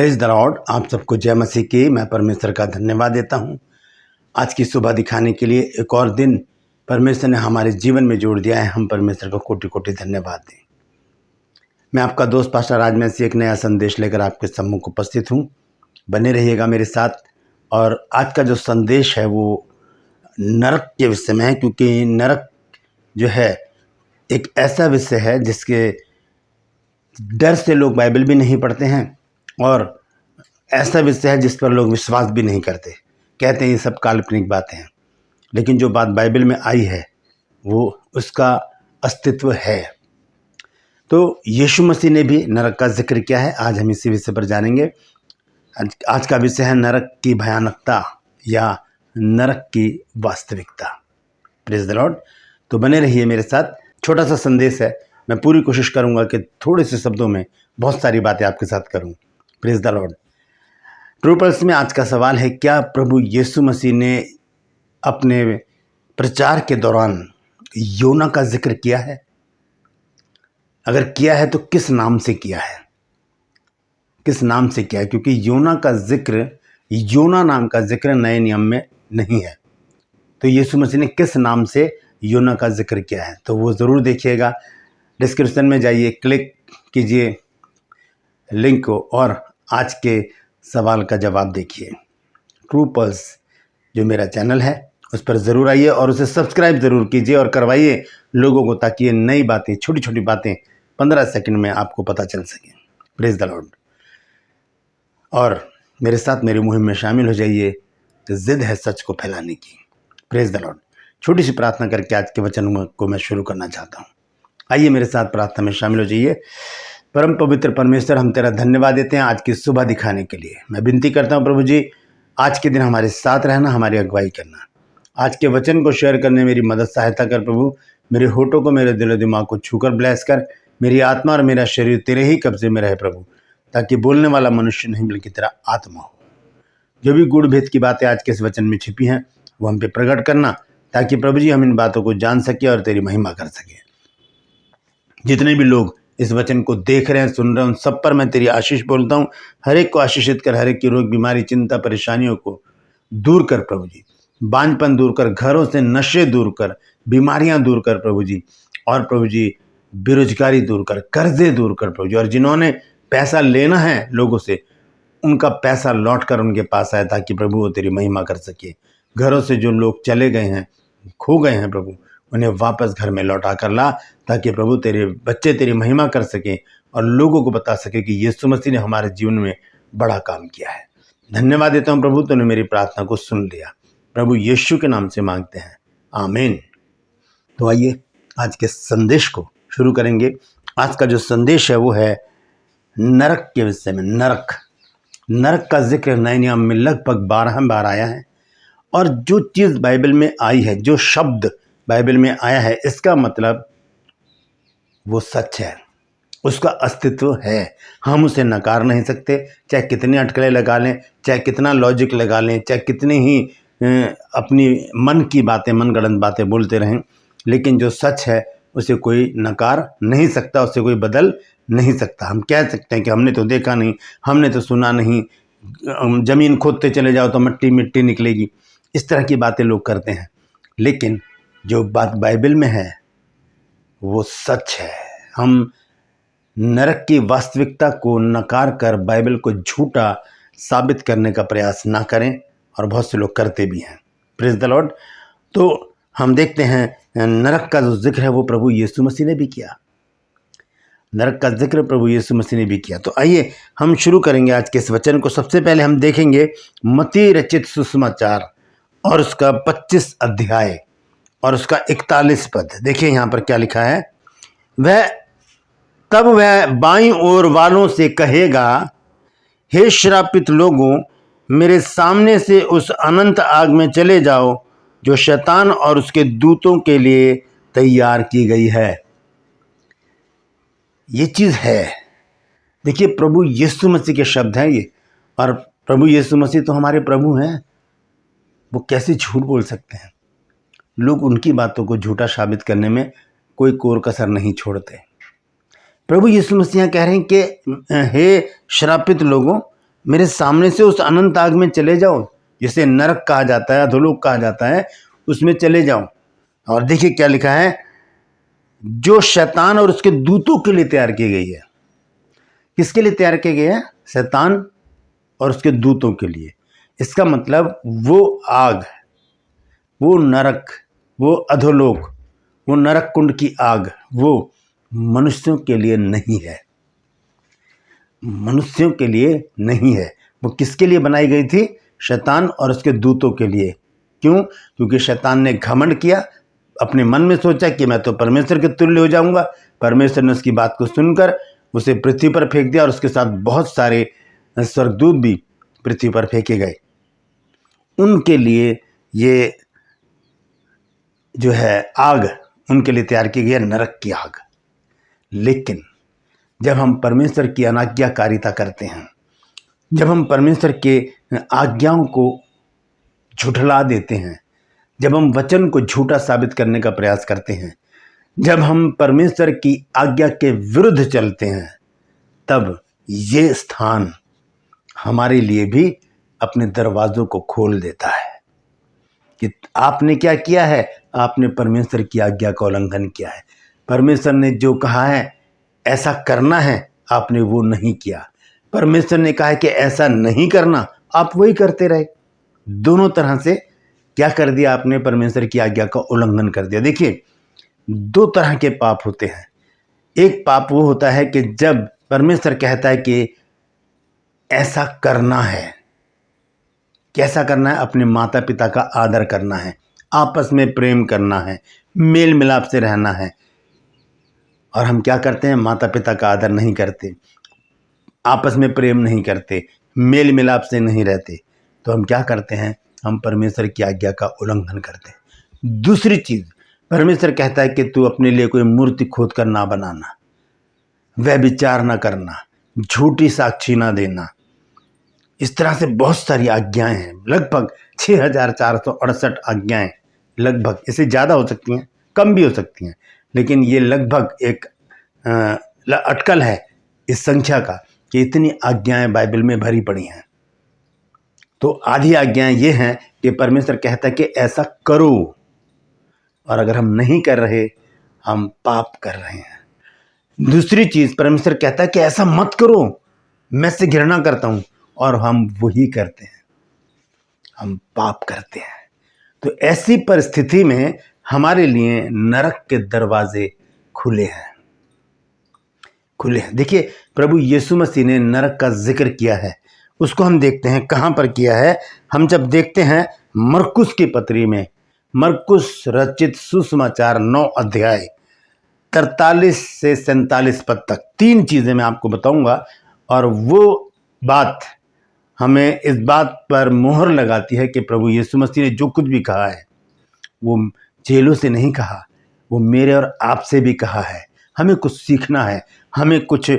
Praise the Lord. आप सबको जय मसीह की। मैं परमेश्वर का धन्यवाद देता हूं आज की सुबह दिखाने के लिए। एक और दिन परमेश्वर ने हमारे जीवन में जोड़ दिया है। हम परमेश्वर को कोटि कोटि धन्यवाद दें। मैं आपका दोस्त पास्टर राजमय से एक नया संदेश लेकर आपके सम्मुख उपस्थित हूं। बने रहिएगा मेरे साथ। और आज का जो संदेश है वो नरक के विषय में है, क्योंकि नरक जो है एक ऐसा विषय है जिसके डर से लोग बाइबल भी नहीं पढ़ते हैं, और ऐसा विषय है जिस पर लोग विश्वास भी नहीं करते। कहते हैं ये सब काल्पनिक बातें हैं, लेकिन जो बात बाइबल में आई है वो उसका अस्तित्व है। तो यीशु मसीह ने भी नरक का जिक्र किया है। आज हम इसी विषय पर जानेंगे। आज का विषय है नरक की भयानकता या नरक की वास्तविकता। Praise the Lord. तो बने रहिए मेरे साथ। छोटा सा संदेश है, मैं पूरी कोशिश करूंगा कि थोड़े से शब्दों में बहुत सारी बातें आपके साथ करूं। Praise the Lord. True pulse में आज का सवाल है, क्या प्रभु यीशु मसीह ने अपने प्रचार के दौरान योना का जिक्र किया है? अगर किया है तो किस नाम से किया है? किस नाम से किया है? क्योंकि योना का जिक्र, योना नाम का जिक्र नए नियम में नहीं है। तो यीशु मसीह ने किस नाम से योना का जिक्र किया है तो वो ज़रूर देखिएगा। डिस्क्रिप्शन में जाइए, क्लिक कीजिए लिंक को और आज के सवाल का जवाब देखिए। ट्रू पल्स जो मेरा चैनल है उस पर ज़रूर आइए और उसे सब्सक्राइब ज़रूर कीजिए और करवाइए लोगों को, ताकि ये नई बातें, छोटी छोटी बातें 15 सेकंड में आपको पता चल सके। Praise the Lord. और मेरे साथ मेरी मुहिम में शामिल हो जाइए। जिद है सच को फैलाने की। Praise the Lord. छोटी सी प्रार्थना करके आज के वचन को मैं शुरू करना चाहता हूँ। आइए मेरे साथ प्रार्थना में शामिल हो जाइए। परम पवित्र परमेश्वर, हम तेरा धन्यवाद देते हैं आज की सुबह दिखाने के लिए। मैं विनती करता हूँ प्रभु जी, आज के दिन हमारे साथ रहना, हमारी अगुवाई करना। आज के वचन को शेयर करने मेरी मदद सहायता कर प्रभु। मेरे होठों को, मेरे दिलो दिमाग को छूकर ब्लेस कर। मेरी आत्मा और मेरा शरीर तेरे ही कब्जे में रहे प्रभु, ताकि बोलने वाला मनुष्य नहीं बल्कि तेरा आत्मा हो। जो भी गूढ़ भेद की बातें आज के इस वचन में छिपी हैं वो हम पे प्रकट करना, ताकि प्रभु जी हम इन बातों को जान सके और तेरी महिमा कर सके। जितने भी लोग इस वचन को देख रहे हैं, सुन रहे हैं, उन सब पर मैं तेरी आशीष बोलता हूँ। हर एक को आशीषित कर। हर एक की रोग, बीमारी, चिंता, परेशानियों को दूर कर प्रभु जी। बांझपन दूर कर, घरों से नशे दूर कर, बीमारियां दूर कर प्रभु जी। और प्रभु जी बेरोजगारी दूर कर, कर्जे दूर कर प्रभु जी। और जिन्होंने पैसा लेना है लोगों से, उनका पैसा लौट कर उनके पास आए, ताकि प्रभु वो तेरी महिमा कर सके। घरों से जो लोग चले गए हैं, खो गए हैं प्रभु, उन्हें वापस घर में लौटा कर ला, ताकि प्रभु तेरे बच्चे तेरी महिमा कर सकें और लोगों को बता सके कि यीशु मसीह ने हमारे जीवन में बड़ा काम किया है। धन्यवाद देता हूँ प्रभु, तूने मेरी प्रार्थना को सुन लिया। प्रभु यीशु के नाम से मांगते हैं, आमीन। तो आइए आज के संदेश को शुरू करेंगे। आज का जो संदेश है वो है नरक के विषय में। नरक का जिक्र नए नियम में लगभग 12 बार आया है। और जो चीज़ बाइबल में आई है, जो शब्द बाइबल में आया है, इसका मतलब वो सच है, उसका अस्तित्व है। हम उसे नकार नहीं सकते, चाहे कितनी अटकलें लगा लें, चाहे कितना लॉजिक लगा लें, चाहे कितनी ही अपनी मन की बातें, मनगढ़ंत बातें बोलते रहें, लेकिन जो सच है उसे कोई नकार नहीं सकता, उसे कोई बदल नहीं सकता। हम कह सकते हैं कि हमने तो देखा नहीं, हमने तो सुना नहीं, ज़मीन खोदते चले जाओ तो मिट्टी मिट्टी निकलेगी, इस तरह की बातें लोग करते हैं। लेकिन जो बात बाइबल में है वो सच है। हम नरक की वास्तविकता को नकार कर बाइबल को झूठा साबित करने का प्रयास ना करें, और बहुत से लोग करते भी हैं। Praise the Lord. तो हम देखते हैं नरक का जो जिक्र है वो प्रभु यीशु मसीह ने भी किया। नरक का जिक्र प्रभु यीशु मसीह ने भी किया। तो आइए हम शुरू करेंगे आज के इस वचन को। सबसे पहले हम देखेंगे मत्ती रचित सुसमाचार और उसका 25 अध्याय और उसका 41 पद। देखिए यहाँ पर क्या लिखा है। तब वह बाईं ओर वालों से कहेगा, हे श्रापित लोगों, मेरे सामने से उस अनंत आग में चले जाओ जो शैतान और उसके दूतों के लिए तैयार की गई है। ये चीज़ है। देखिए प्रभु यीशु मसीह के शब्द हैं ये, और प्रभु यीशु मसीह तो हमारे प्रभु हैं। वो कैसे झूठ बोल सकते हैं? लोग उनकी बातों को झूठा साबित करने में कोई कोर कसर नहीं छोड़ते। प्रभु यीशु मसीह कह रहे हैं कि हे श्रापित लोगों, मेरे सामने से उस अनंत आग में चले जाओ, जिसे नरक कहा जाता है, अधोलोक कहा जाता है, उसमें चले जाओ। और देखिए क्या लिखा है, जो शैतान और उसके दूतों के लिए तैयार की गई है। किसके लिए तैयार किया गया है? शैतान और उसके दूतों के लिए। इसका मतलब वो आग, वो नरक, वो अधोलोक, वो नरक कुंड की आग, वो मनुष्यों के लिए नहीं है, मनुष्यों के लिए नहीं है। वो किसके लिए बनाई गई थी? शैतान और उसके दूतों के लिए। क्यों? क्योंकि शैतान ने घमंड किया, अपने मन में सोचा कि मैं तो परमेश्वर के तुल्य हो जाऊंगा। परमेश्वर ने उसकी बात को सुनकर उसे पृथ्वी पर फेंक दिया और उसके साथ बहुत सारे स्वर्गदूत भी पृथ्वी पर फेंके गए। उनके लिए ये जो है आग, उनके लिए तैयार की गई है, नरक की आग। लेकिन जब हम परमेश्वर की अनाज्ञाकारिता करते हैं, जब हम परमेश्वर के आज्ञाओं को झुठला देते हैं, जब हम वचन को झूठा साबित करने का प्रयास करते हैं, जब हम परमेश्वर की आज्ञा के विरुद्ध चलते हैं, तब ये स्थान हमारे लिए भी अपने दरवाजों को खोल देता है कि आपने क्या किया है? आपने परमेश्वर की आज्ञा का उल्लंघन किया है। परमेश्वर ने जो कहा है ऐसा करना है, आपने वो नहीं किया। परमेश्वर ने कहा है कि ऐसा नहीं करना, आप वही करते रहे। दोनों तरह से क्या कर दिया आपने? परमेश्वर की आज्ञा का उल्लंघन कर दिया। देखिए, दो तरह के पाप होते हैं। एक पाप वो होता है कि जब परमेश्वर कहता है कि ऐसा करना है, कैसा करना है? अपने माता पिता का आदर करना है, आपस में प्रेम करना है, मेल मिलाप से रहना है। और हम क्या करते हैं? माता पिता का आदर नहीं करते, आपस में प्रेम नहीं करते, मेल मिलाप से नहीं रहते, तो हम क्या करते हैं? हम परमेश्वर की आज्ञा का उल्लंघन करते हैं। दूसरी चीज, परमेश्वर कहता है कि तू अपने लिए कोई मूर्ति खोद कर ना बनाना, व्यभिचार ना करना, झूठी साक्षी ना देना। इस तरह से बहुत सारी आज्ञाएं हैं, लगभग 6468 आज्ञाएं, लगभग। इससे ज़्यादा हो सकती हैं, कम भी हो सकती हैं, लेकिन ये लगभग एक अटकल है इस संख्या का कि इतनी आज्ञाएं बाइबल में भरी पड़ी हैं। तो आधी आज्ञाएं ये हैं कि परमेश्वर कहता है कि ऐसा करो, और अगर हम नहीं कर रहे, हम पाप कर रहे हैं। दूसरी चीज, परमेश्वर कहता है कि ऐसा मत करो, मैं इससे घृणा करता हूं, और हम वही करते हैं, हम पाप करते हैं। तो ऐसी परिस्थिति में हमारे लिए नरक के दरवाजे खुले हैं, खुले हैं। देखिए, प्रभु यीशु मसीह ने नरक का जिक्र किया है, उसको हम देखते हैं कहां पर किया है। हम जब देखते हैं मरकुस की पत्री में, मरकुस रचित सुसमाचार 9 अध्याय 43 से 47 पद तक, 3 चीजें मैं आपको बताऊंगा, और वो बात हमें इस बात पर मोहर लगाती है कि प्रभु यीशु मसीह ने जो कुछ भी कहा है वो चेलों से नहीं कहा, वो मेरे और आपसे भी कहा है। हमें कुछ सीखना है, हमें कुछ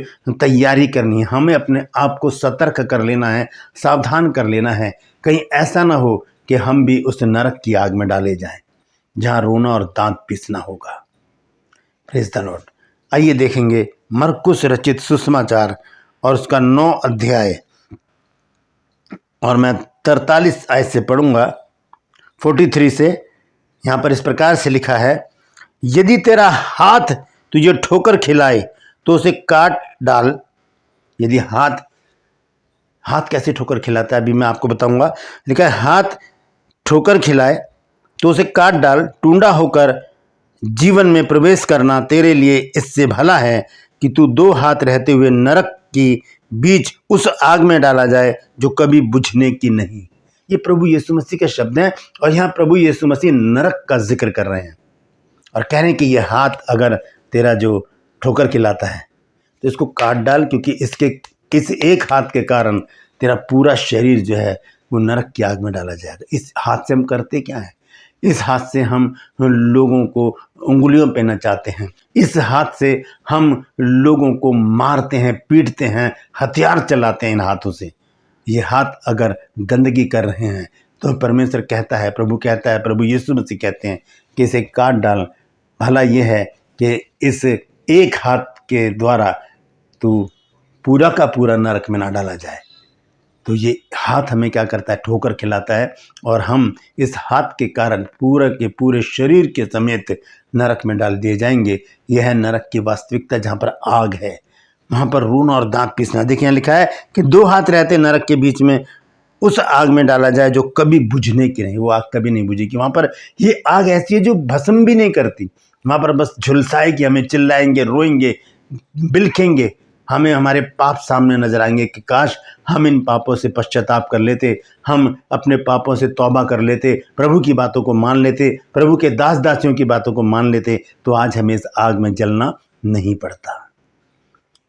तैयारी करनी है, हमें अपने आप को सतर्क कर लेना है, सावधान कर लेना है, कहीं ऐसा ना हो कि हम भी उस नरक की आग में डाले जाएं, जहां रोना और दांत पीसना होगा। Praise the Lord. आइए देखेंगे मरकुस रचित सुसमाचार और उसका 9 अध्याय, और मैं 43 आयत से पढ़ूंगा, 43 से। यहां पर इस प्रकार से लिखा है, यदि तेरा हाथ तुझे ठोकर खिलाए तो उसे काट डाल। यदि हाथ कैसे ठोकर खिलाता है अभी मैं आपको बताऊंगा। लिखा है, हाथ ठोकर खिलाए तो उसे काट डाल, टूंडा होकर जीवन में प्रवेश करना तेरे लिए इससे भला है कि तू 2 हाथ रहते हुए नरक की बीच उस आग में डाला जाए जो कभी बुझने की नहीं। ये प्रभु यीशु मसीह के शब्द हैं, और यहाँ प्रभु यीशु मसीह नरक का जिक्र कर रहे हैं और कह रहे हैं कि ये हाथ अगर तेरा जो ठोकर खिलाता है तो इसको काट डाल, क्योंकि इसके किसी एक हाथ के कारण तेरा पूरा शरीर जो है वो नरक की आग में डाला जाएगा। इस हाथ से हम करते क्या है? इस हाथ से हम लोगों को उंगलियों पे नचाते हैं, इस हाथ से हम लोगों को मारते हैं, पीटते हैं, हथियार चलाते हैं इन हाथों से। ये हाथ अगर गंदगी कर रहे हैं तो परमेश्वर कहता है, प्रभु कहता है, प्रभु यीशु मसीह कहते हैं कि इसे काट डाल। भला ये है कि इस एक हाथ के द्वारा तू पूरा का पूरा नरक में ना डाला जाए। तो ये हाथ हमें क्या करता है, ठोकर खिलाता है, और हम इस हाथ के कारण पूरे के पूरे शरीर के समेत नरक में डाल दिए जाएंगे। यह है नरक की वास्तविकता, जहाँ पर आग है वहाँ पर रूना और दांत पीसना। देखिए यहाँ लिखा है कि 2 हाथ रहते नरक के बीच में, उस आग में डाला जाए जो कभी बुझने की नहीं। वो आग कभी नहीं बुझेगी। वहाँ पर ये आग ऐसी है जो भस्म भी नहीं करती। वहाँ पर बस झुलसाएगी, हमें चिल्लाएंगे, रोएंगे, बिलखेंगे, हमें हमारे पाप सामने नजर आएंगे कि काश हम इन पापों से पश्चाताप कर लेते, हम अपने पापों से तौबा कर लेते, प्रभु की बातों को मान लेते, प्रभु के दास दासियों की बातों को मान लेते, तो आज हमें इस आग में जलना नहीं पड़ता।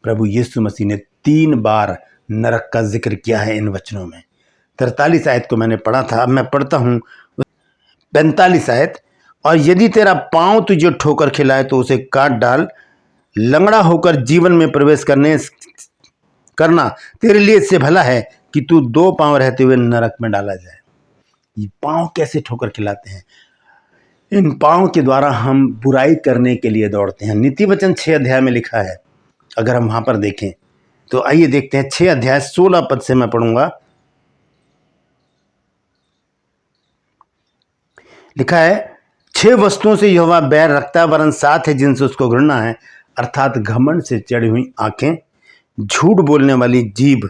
प्रभु यीशु मसीह ने 3 बार नरक का जिक्र किया है इन वचनों में। 43 आयत को मैंने पढ़ा था, अब मैं पढ़ता हूँ 45 आयत। और यदि तेरा पांव तुझे ठोकर खिलाए तो उसे काट डाल, लंगड़ा होकर जीवन में प्रवेश करना तेरे लिए इससे भला है कि तू 2 पांव रहते हुए नरक में डाला जाए। ये पांव कैसे ठोकर खिलाते हैं? इन पांव के द्वारा हम बुराई करने के लिए दौड़ते हैं। नीति वचन 6 अध्याय में लिखा है, अगर हम वहां पर देखें तो आइए देखते हैं। 6 अध्याय 16 पद से मैं पढ़ूंगा। लिखा है, 6 वस्तुओं से यहोवा बैर रखता है, वरन 7 है जिनसे उसको घृणा है, अर्थात घमंड से चढ़ी हुई आंखें, झूठ बोलने वाली जीभ,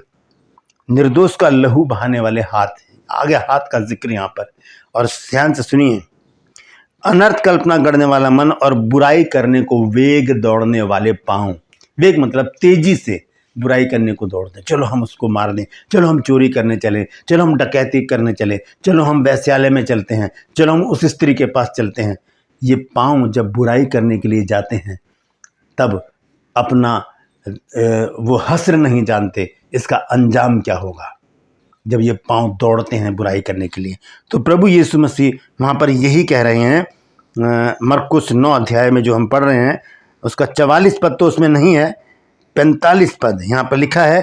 निर्दोष का लहू बहाने वाले हाथ। आगे हाथ का जिक्र यहाँ पर, और ध्यान से सुनिए, अनर्थ कल्पना करने वाला मन और बुराई करने को वेग दौड़ने वाले पांव। वेग मतलब तेजी से बुराई करने को दौड़ते, चलो हम उसको मार दें, चलो हम चोरी करने चले, चलो हम डकैती करने चले, चलो हम वेश्यालय में चलते हैं, चलो हम उस स्त्री के पास चलते हैं। ये पांव जब बुराई करने के लिए जाते हैं तब अपना वो हस्र नहीं जानते इसका अंजाम क्या होगा जब ये पांव दौड़ते हैं बुराई करने के लिए। तो प्रभु यीशु मसीह वहाँ पर यही कह रहे हैं। मरकुस 9 अध्याय में जो हम पढ़ रहे हैं उसका 44 पद तो उसमें नहीं है, 45 पद यहाँ पर लिखा है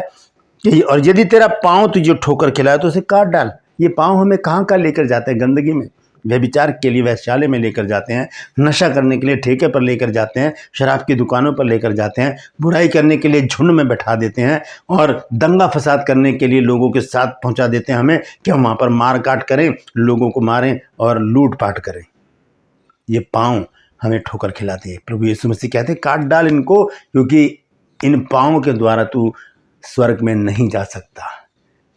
कि और यदि तेरा पांव तुझे ठोकर खिलाए तो उसे काट डाल। ये पांव हमें कहाँ कहाँ लेकर जाते हैं? गंदगी में, व्यभिचार के लिए वैश्यालय में लेकर जाते हैं, नशा करने के लिए ठेके पर लेकर जाते हैं, शराब की दुकानों पर लेकर जाते हैं, बुराई करने के लिए झुंड में बैठा देते हैं, और दंगा फसाद करने के लिए लोगों के साथ पहुंचा देते हैं हमें कि हम वहाँ पर मार काट करें, लोगों को मारें और लूट पाट करें। ये पाँव हमें ठोकर खिलाते हैं। प्रभु यीशु मसीह कहते हैं काट डाल इनको, क्योंकि इन पाँव के द्वारा तू स्वर्ग में नहीं जा सकता।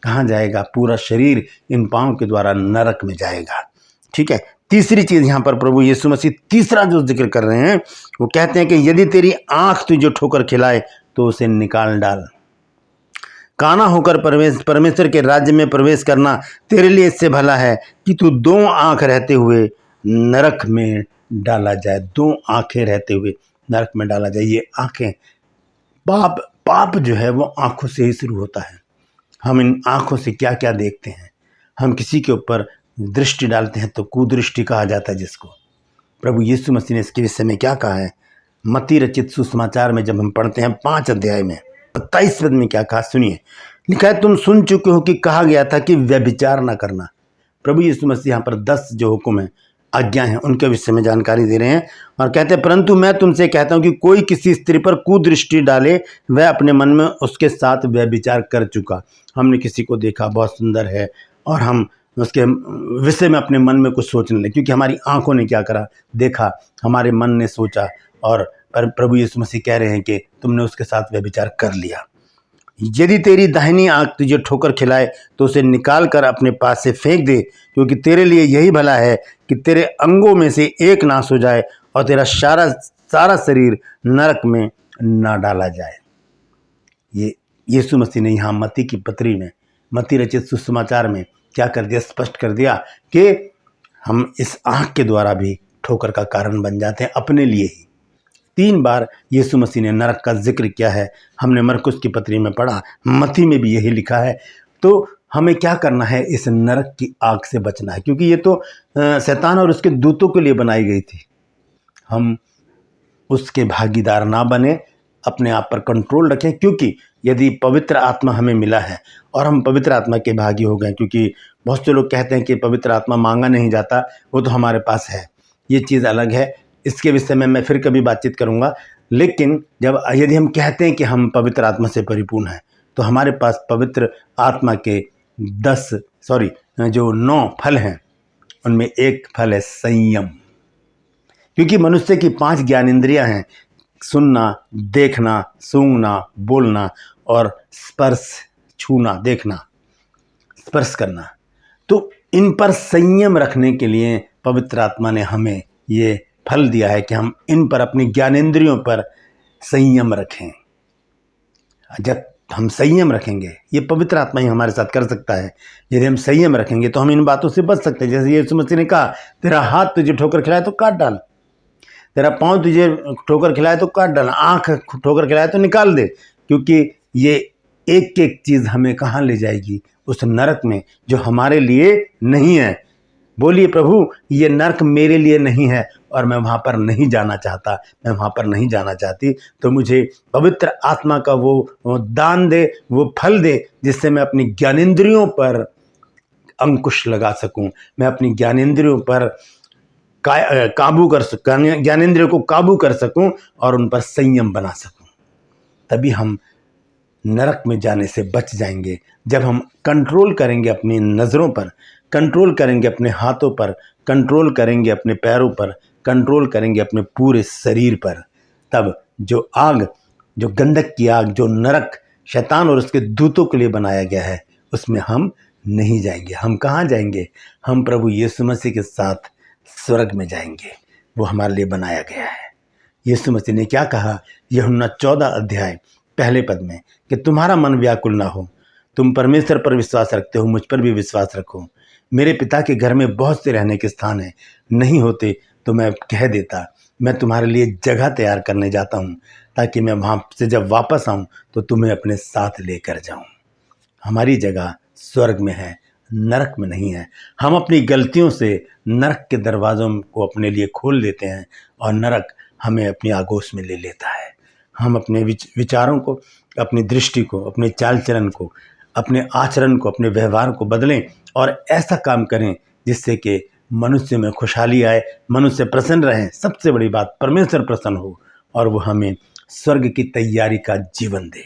कहाँ जाएगा? पूरा शरीर इन पाँव के द्वारा नरक में जाएगा। ठीक है। तीसरी चीज यहाँ पर प्रभु यीशु मसीह तीसरा जो जिक्र कर रहे हैं वो कहते हैं कि यदि तेरी आंख तुझे ठोकर खिलाए तो उसे निकाल डाल। काना होकर परमेश्वर के राज्य में प्रवेश करना तेरे लिए इससे भला है कि तू 2 आंख रहते हुए नरक में डाला जाए। 2 आंखें रहते हुए नरक में डाला जाए। ये आंखें, पाप जो है वो आंखों से ही शुरू होता है। हम इन आंखों से क्या क्या देखते हैं? हम किसी के ऊपर दृष्टि डालते हैं तो कुदृष्टि कहा जाता है जिसको। प्रभु यीशु मसीह ने इसके विषय में क्या कहा है? मत्ती रचित सुसमाचार में जब हम पढ़ते हैं 5 अध्याय में 27 पद में क्या कहा, सुनिए। लिखा है, तुम सुन चुके हो कि कहा गया था कि व्यभिचार न करना। प्रभु यीशु मसीह यहाँ पर 10 जो हुक्म है, आज्ञा है, उनके विषय में जानकारी दे रहे हैं और कहते हैं, परंतु मैं तुमसे कहता हूँ कि कोई किसी स्त्री पर कुदृष्टि डाले वह अपने मन में उसके साथ व्यभिचार कर चुका। हमने किसी को देखा बहुत सुंदर है और हम उसके विषय में अपने मन में कुछ सोचने लगे, क्योंकि हमारी आंखों ने क्या करा, देखा, हमारे मन ने सोचा, और प्रभु यीशु मसीह कह रहे हैं कि तुमने उसके साथ व्यभिचार कर लिया। यदि तेरी दाहिनी आंख तुझे ठोकर खिलाए तो उसे निकाल कर अपने पास से फेंक दे, क्योंकि तेरे लिए यही भला है कि तेरे अंगों में से एक नाश हो जाए और तेरा सारा शरीर नरक में ना डाला जाए। ये यीशु मसीह ने यहाँ मत्ती की पत्री में, मत्ती रचित सुसमाचार में क्या कर दिया? स्पष्ट कर दिया कि हम इस आंख के द्वारा भी ठोकर का कारण बन जाते हैं अपने लिए ही। 3 बार यीशु मसीह ने नरक का जिक्र किया है। हमने मरकुस की पत्री में पढ़ा, मत्ती में भी यही लिखा है। तो हमें क्या करना है? इस नरक की आग से बचना है, क्योंकि ये तो शैतान और उसके दूतों के लिए बनाई गई थी। हम उसके भागीदार ना बने, अपने आप पर कंट्रोल रखें, क्योंकि यदि पवित्र आत्मा हमें मिला है और हम पवित्र आत्मा के भागी हो गए, क्योंकि बहुत से लोग कहते हैं कि पवित्र आत्मा मांगा नहीं जाता, वो तो हमारे पास है, ये चीज़ अलग है। इसके विषय में मैं फिर कभी बातचीत करूंगा। लेकिन यदि हम कहते हैं कि हम पवित्र आत्मा से परिपूर्ण हैं, तो हमारे पास पवित्र आत्मा के जो 9 फल हैं उनमें एक फल है संयम। क्योंकि मनुष्य की 5 ज्ञानेंद्रियां हैं, सुनना, देखना, सूंघना, बोलना और स्पर्श, छूना, देखना, स्पर्श करना। तो इन पर संयम रखने के लिए पवित्र आत्मा ने हमें ये फल दिया है कि हम इन पर, अपनी ज्ञानेंद्रियों पर संयम रखें। जब हम संयम रखेंगे, ये पवित्र आत्मा ही हमारे साथ कर सकता है। यदि हम संयम रखेंगे तो हम इन बातों से बच सकते हैं। जैसे यीशु मसीह ने कहा, तेरा हाथ तुझे ठोकर खिलाए तो काट डाल, तेरा पाँव तुझे ठोकर खिलाए तो काट डाल, आँख ठोकर खिलाए तो निकाल दे। क्योंकि ये एक एक चीज़ हमें कहाँ ले जाएगी? उस नरक में जो हमारे लिए नहीं है। बोलिए, प्रभु ये नरक मेरे लिए नहीं है और मैं वहाँ पर नहीं जाना चाहता, मैं वहाँ पर नहीं जाना चाहती। तो मुझे पवित्र आत्मा का वो दान दे, वो फल दे, जिससे मैं अपनी ज्ञानेंद्रियों पर अंकुश लगा सकूं, मैं अपनी ज्ञानेंद्रियों पर काबू कर सकूं, ज्ञानेंद्रियों को काबू कर सकूं और उन पर संयम बना सकूं। तभी हम नरक में जाने से बच जाएंगे। जब हम कंट्रोल करेंगे अपनी नज़रों पर, कंट्रोल करेंगे अपने हाथों पर, कंट्रोल करेंगे अपने पैरों पर, कंट्रोल करेंगे अपने पूरे शरीर पर, तब जो आग, जो गंधक की आग, जो नरक शैतान और उसके दूतों के लिए बनाया गया है, उसमें हम नहीं जाएंगे। हम कहाँ जाएंगे? हम प्रभु यीशु मसीह के साथ स्वर्ग में जाएंगे। वो हमारे लिए बनाया गया है। यीशु मसीह ने क्या कहा? यूहन्ना 14 अध्याय पहले पद में, कि तुम्हारा मन व्याकुल ना हो, तुम परमेश्वर पर विश्वास रखते हो, मुझ पर भी विश्वास रखो। मेरे पिता के घर में बहुत से रहने के स्थान हैं, नहीं होते तो मैं कह देता। मैं तुम्हारे लिए जगह तैयार करने जाता हूँ, ताकि मैं वहाँ से जब वापस आऊँ तो तुम्हें अपने साथ लेकर जाऊँ। हमारी जगह स्वर्ग में है, नरक में नहीं है। हम अपनी गलतियों से नरक के दरवाज़ों को अपने लिए खोल लेते हैं और नरक हमें अपनी आगोश में ले लेता है। हम अपने विचारों को, अपनी दृष्टि को, अपने चाल चलन को, अपने आचरण को, अपने व्यवहार को बदलें और ऐसा काम करें जिससे कि मनुष्य में खुशहाली आए, मनुष्य प्रसन्न रहें। सबसे बड़ी बात, परमेश्वर प्रसन्न हो और वो हमें स्वर्ग की तैयारी का जीवन दे।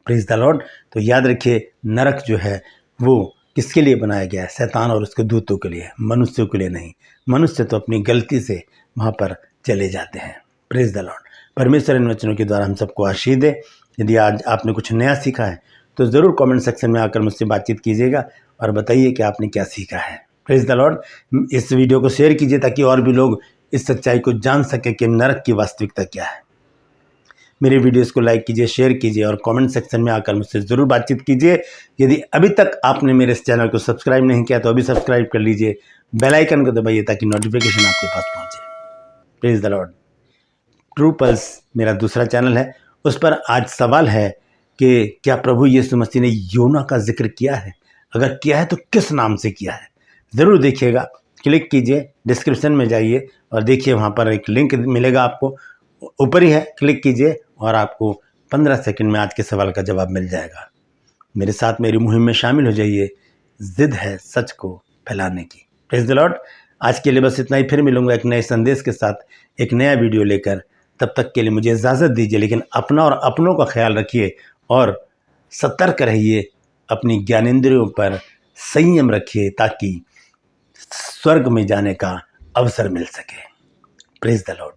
Praise the Lord. तो याद रखिए, नरक जो है वो किसके लिए बनाया गया है? शैतान और उसके दूतों के लिए, मनुष्यों के लिए नहीं। मनुष्य तो अपनी गलती से वहाँ पर चले जाते हैं। Praise the Lord. परमेश्वर इन वचनों के द्वारा हम सबको आशीष दे। यदि आज आपने कुछ नया सीखा है तो ज़रूर कमेंट सेक्शन में आकर मुझसे बातचीत कीजिएगा और बताइए कि आपने क्या सीखा है। Praise the Lord. इस वीडियो को शेयर कीजिए ताकि और भी लोग इस सच्चाई को जान सकें कि नरक की वास्तविकता क्या है। मेरे वीडियोस को लाइक कीजिए, शेयर कीजिए और कमेंट सेक्शन में आकर मुझसे ज़रूर बातचीत कीजिए। यदि अभी तक आपने मेरे इस चैनल को सब्सक्राइब नहीं किया तो अभी सब्सक्राइब कर लीजिए, बेल आइकन को दबाइए ताकि नोटिफिकेशन आपके पास पहुंचे। Praise the Lord. True pulse मेरा दूसरा चैनल है, उस पर आज सवाल है कि क्या प्रभु यीशु मसीह ने योना का जिक्र किया है? अगर किया है तो किस नाम से किया है? ज़रूर देखिएगा। क्लिक कीजिए, डिस्क्रिप्शन में जाइए और देखिए, वहाँ पर एक लिंक मिलेगा आपको, ऊपर ही है, क्लिक कीजिए और आपको 15 सेकंड में आज के सवाल का जवाब मिल जाएगा। मेरे साथ मेरी मुहिम में शामिल हो जाइए। जिद है सच को फैलाने की। Praise the Lord. आज के लिए बस इतना ही। फिर मिलूंगा एक नए संदेश के साथ, एक नया वीडियो लेकर। तब तक के लिए मुझे इजाज़त दीजिए, लेकिन अपना और अपनों का ख्याल रखिए और सतर्क रहिए। अपनी ज्ञानेंद्रियों पर संयम रखिए ताकि स्वर्ग में जाने का अवसर मिल सके। Praise the Lord.